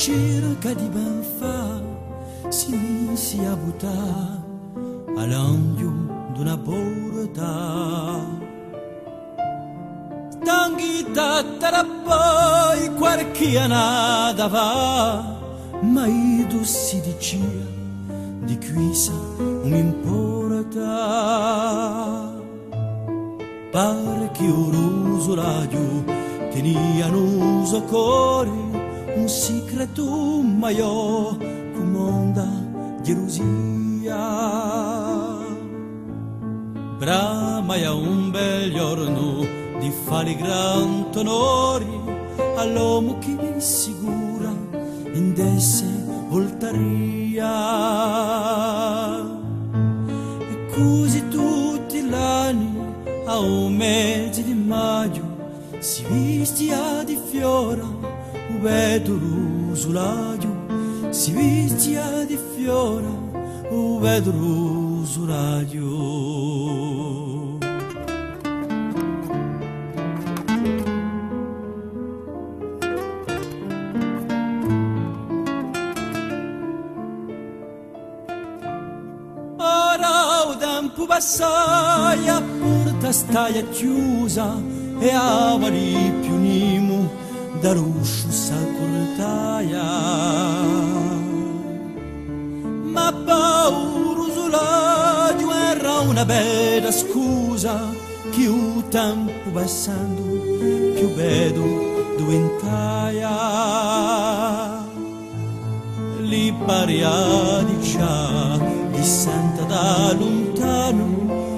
cerca di ben fa, si inizia a buttare all'angio d'una porta. Tanghita tarappai qualche anada va, ma ido si dicea di chissà non importa. Pare che uruso radio tenia nuso cuore un segreto maior comanda gelosia. Bramaia un bel giorno di fare gran onori all'uomo che sicura in desse voltaria. E così tutti gli anni a un mese di maggio si vestia di fiora un vedo rusulaio, si vestia di fiora un vedo rusulaio. Tempo passai a porta staia chiusa e avali più nimo da ruscio s'accortaia. Ma paurusolaggio era una bella scusa che il tempo passando più vedo diventaia. Li paria di cià di santa da lontano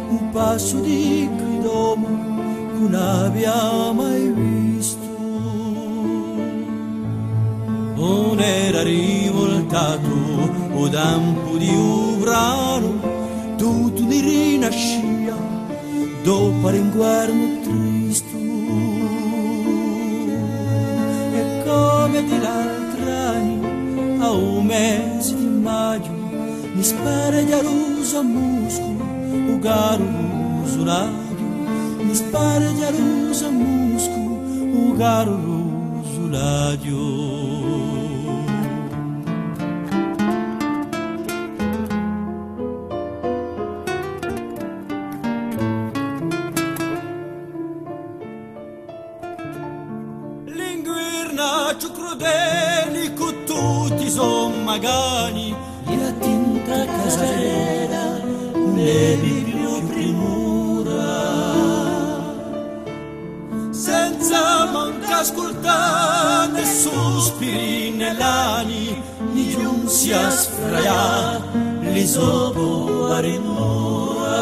un passo di gridomo che non abbia mai visto. Non era rivoltato o dampo di uvrano, tutto ne rinascia dopo l'inguardo tristo. E come di l'altro anno a un mese di maggio mi spara di aruso a muscolo, o garo rusulaio, mi spara di aruso a muscolo, o garo rusulaio. L'inguirnaccio crudeli con tutti i sommagani, la tinta casera ne più primura, senza manca ascoltare sospiri nell'ani, gli giunsi a sfraiare l'isopo a rinura.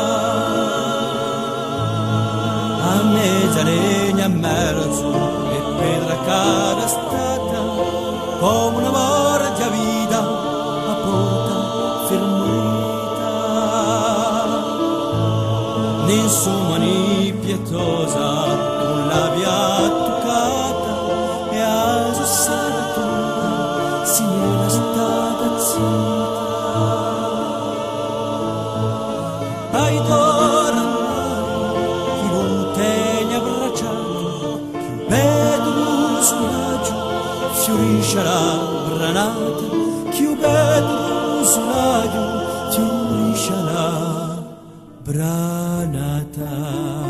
A mezza legna a mezzo e per la cara stata come una morgia vita a porta fermita. Nessuna ni pietosa non l'abbia toccata e a sossara tutta si era stata zitta. Ai d'ora chi lo tiene abbracciato, chi vedo l'usuraggio fiorisce la granata, chi vedo l'usuraggio fiorisce la granata.